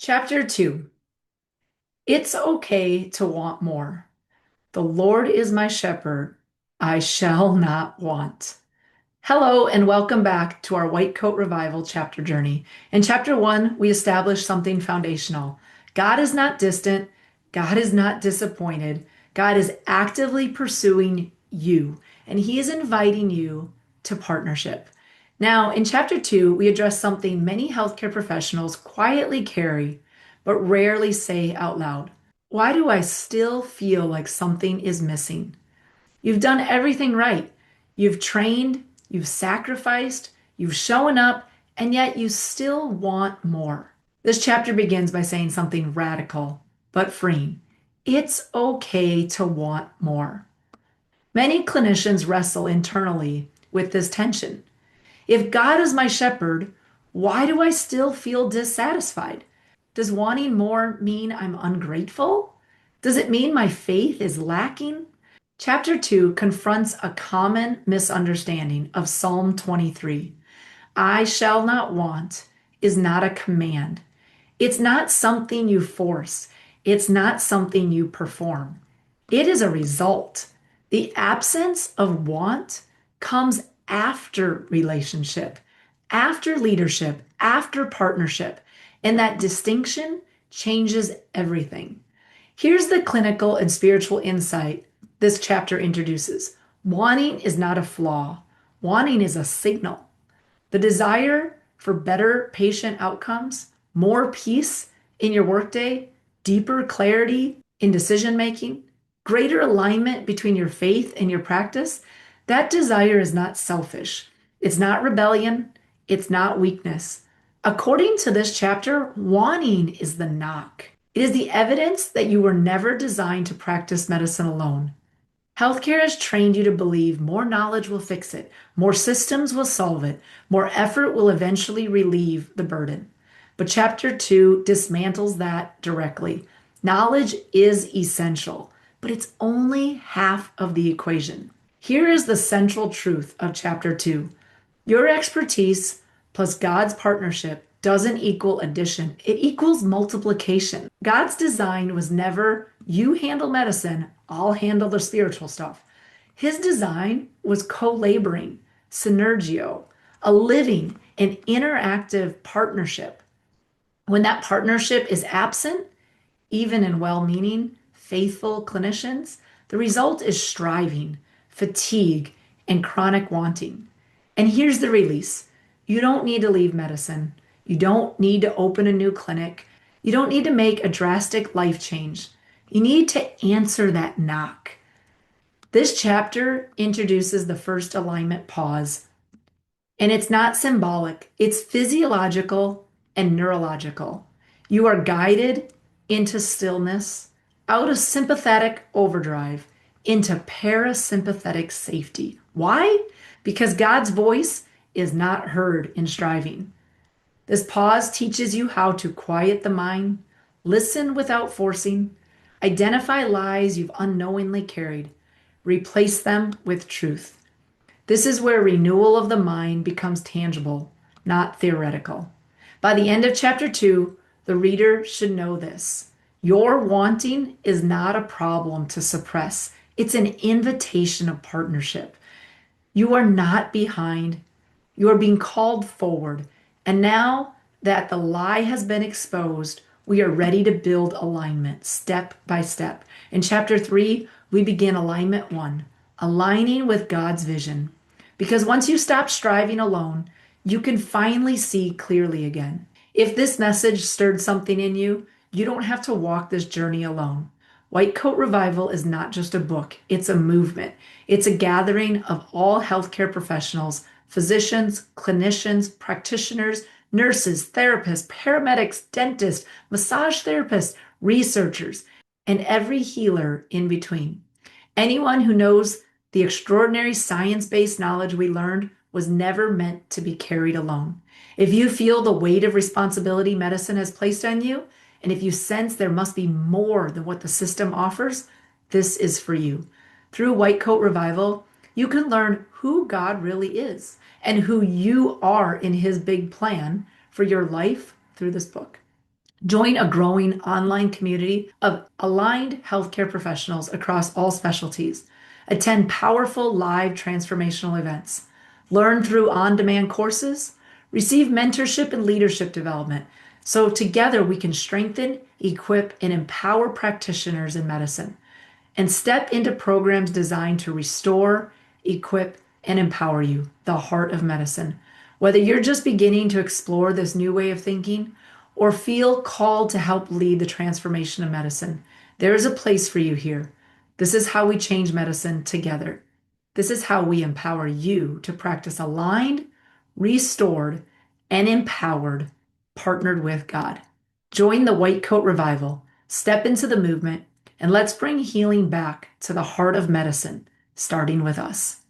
Chapter 2. It's okay to want more. The Lord is my shepherd. I shall not want. Hello, and welcome back to our White Coat Revival chapter journey. In chapter 1, we established something foundational. God is not distant. God is not disappointed. God is actively pursuing you, and He is inviting you to partnership. Now, in chapter 2, we address something many healthcare professionals quietly carry, but rarely say out loud. Why do I still feel like something is missing? You've done everything right. You've trained, you've sacrificed, you've shown up, and yet you still want more. This chapter begins by saying something radical but freeing. It's okay to want more. Many clinicians wrestle internally with this tension. If God is my shepherd, why do I still feel dissatisfied? Does wanting more mean I'm ungrateful? Does it mean my faith is lacking? Chapter 2 confronts a common misunderstanding of Psalm 23. I shall not want is not a command. It's not something you force. It's not something you perform. It is a result. The absence of want comes after relationship, after leadership, after partnership, and that distinction changes everything. Here's the clinical and spiritual insight this chapter introduces. Wanting is not a flaw. Wanting is a signal. The desire for better patient outcomes, more peace in your workday, deeper clarity in decision making, greater alignment between your faith and your practice, that desire is not selfish. It's not rebellion. It's not weakness. According to this chapter, wanting is the knock. It is the evidence that you were never designed to practice medicine alone. Healthcare has trained you to believe more knowledge will fix it, more systems will solve it, more effort will eventually relieve the burden. But chapter 2 dismantles that directly. Knowledge is essential, but it's only half of the equation. Here is the central truth of chapter 2. Your expertise plus God's partnership doesn't equal addition, it equals multiplication. God's design was never you handle medicine, I'll handle the spiritual stuff. His design was co laboring, synergio, a living and interactive partnership. When that partnership is absent, even in well meaning, faithful clinicians, the result is striving, fatigue, and chronic wanting. And here's the release. You don't need to leave medicine. You don't need to open a new clinic. You don't need to make a drastic life change. You need to answer that knock. This chapter introduces the first alignment pause, and it's not symbolic, it's physiological and neurological. You are guided into stillness, out of sympathetic overdrive, into parasympathetic safety. Why? Because God's voice is not heard in striving. This pause teaches you how to quiet the mind, listen without forcing, identify lies you've unknowingly carried, replace them with truth. This is where renewal of the mind becomes tangible, not theoretical. By the end of chapter 2, the reader should know this. Your wanting is not a problem to suppress, it's an invitation of partnership. You are not behind, you are being called forward. And now that the lie has been exposed, we are ready to build alignment step by step. In chapter 3, we begin alignment 1, aligning with God's vision. Because once you stop striving alone, you can finally see clearly again. If this message stirred something in you, you don't have to walk this journey alone. White Coat Revival is not just a book, it's a movement. It's a gathering of all healthcare professionals, physicians, clinicians, practitioners, nurses, therapists, paramedics, dentists, massage therapists, researchers, and every healer in between. Anyone who knows the extraordinary science-based knowledge we learned was never meant to be carried alone. If you feel the weight of responsibility medicine has placed on you, and if you sense there must be more than what the system offers, this is for you. Through White Coat Revival, you can learn who God really is and who you are in His big plan for your life through this book. Join a growing online community of aligned healthcare professionals across all specialties. Attend powerful live transformational events. Learn through on demand courses. Receive mentorship and leadership development. So, together we can strengthen, equip, and empower practitioners in medicine and step into programs designed to restore, equip, and empower you, the heart of medicine. Whether you're just beginning to explore this new way of thinking or feel called to help lead the transformation of medicine, there is a place for you here. This is how we change medicine together. This is how we empower you to practice aligned, restored, and empowered, partnered with God. Join the White Coat Revival, step into the movement, and let's bring healing back to the heart of medicine, starting with us.